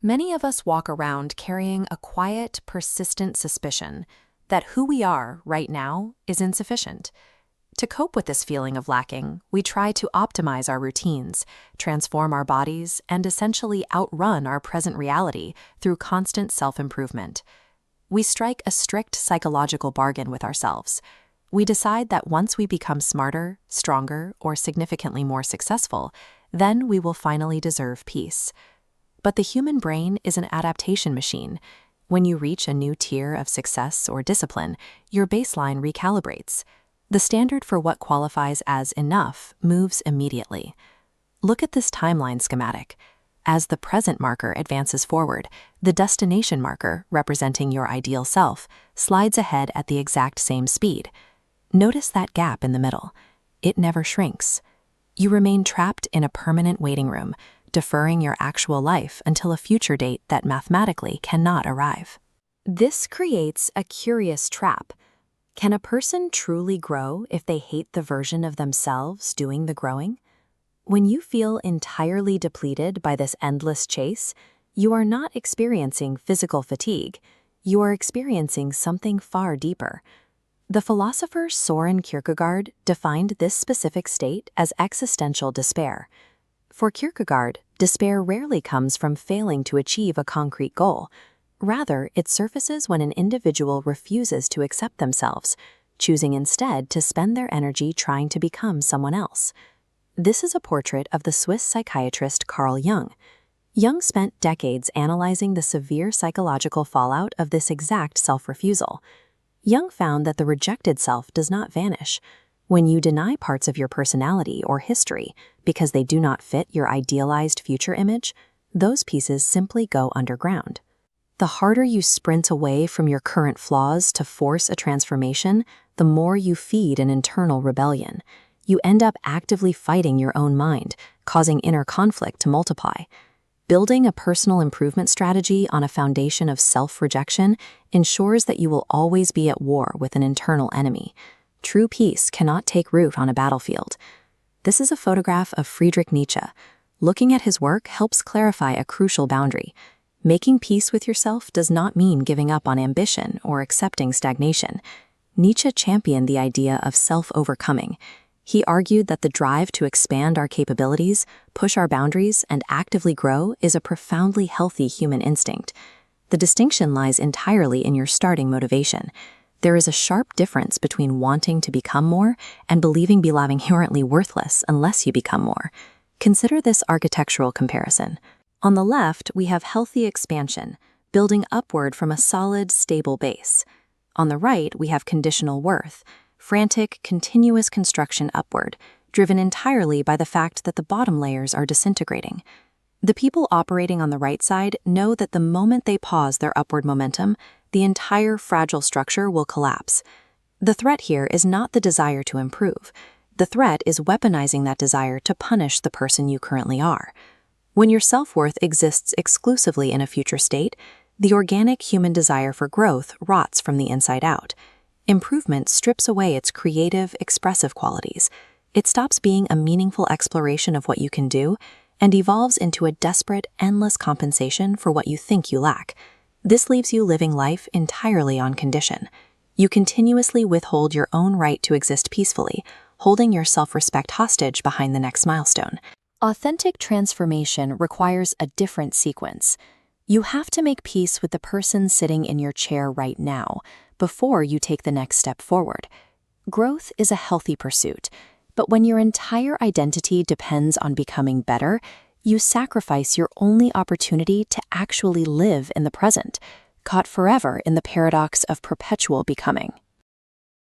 Many of us walk around carrying a quiet, persistent suspicion that who we are right now is insufficient. To cope with this feeling of lacking, we try to optimize our routines, transform our bodies, and essentially outrun our present reality through constant self-improvement. We strike a strict psychological bargain with ourselves. We decide that once we become smarter, stronger, or significantly more successful, then we will finally deserve peace. But the human brain is an adaptation machine. When you reach a new tier of success or discipline, your baseline recalibrates. The standard for what qualifies as enough moves immediately. Look at this timeline schematic. As the present marker advances forward, the destination marker, representing your ideal self, slides ahead at the exact same speed. Notice that gap in the middle. It never shrinks. You remain trapped in a permanent waiting room, deferring your actual life until a future date that mathematically cannot arrive. This creates a curious trap. Can a person truly grow if they hate the version of themselves doing the growing? When you feel entirely depleted by this endless chase, you are not experiencing physical fatigue. You are experiencing something far deeper. The philosopher Søren Kierkegaard defined this specific state as existential despair. For Kierkegaard, despair rarely comes from failing to achieve a concrete goal. Rather, it surfaces when an individual refuses to accept themselves, choosing instead to spend their energy trying to become someone else. This is a portrait of the Swiss psychiatrist Carl Jung. Jung spent decades analyzing the severe psychological fallout of this exact self-refusal. Jung found that the rejected self does not vanish. When you deny parts of your personality or history because they do not fit your idealized future image, those pieces simply go underground. The harder you sprint away from your current flaws to force a transformation, the more you feed an internal rebellion. You end up actively fighting your own mind, causing inner conflict to multiply. Building a personal improvement strategy on a foundation of self-rejection ensures that you will always be at war with an internal enemy. True peace cannot take root on a battlefield. This is a photograph of Friedrich Nietzsche. Looking at his work helps clarify a crucial boundary. Making peace with yourself does not mean giving up on ambition or accepting stagnation. Nietzsche championed the idea of self-overcoming. He argued that the drive to expand our capabilities, push our boundaries, and actively grow is a profoundly healthy human instinct. The distinction lies entirely in your starting motivation. There is a sharp difference between wanting to become more and believing inherently worthless unless you become more. Consider this architectural comparison. On the left, we have healthy expansion, building upward from a solid, stable base. On the right, we have conditional worth, frantic, continuous construction upward, driven entirely by the fact that the bottom layers are disintegrating. The people operating on the right side know that the moment they pause their upward momentum, the entire fragile structure will collapse. The threat here is not the desire to improve. The threat is weaponizing that desire to punish the person you currently are. When your self-worth exists exclusively in a future state, the organic human desire for growth rots from the inside out. Improvement strips away its creative, expressive qualities. It stops being a meaningful exploration of what you can do and evolves into a desperate, endless compensation for what you think you lack. This leaves you living life entirely on condition. You continuously withhold your own right to exist peacefully, holding your self-respect hostage behind the next milestone. Authentic transformation requires a different sequence. You have to make peace with the person sitting in your chair right now before you take the next step forward. Growth is a healthy pursuit, but when your entire identity depends on becoming better, you sacrifice your only opportunity to actually live in the present, caught forever in the paradox of perpetual becoming.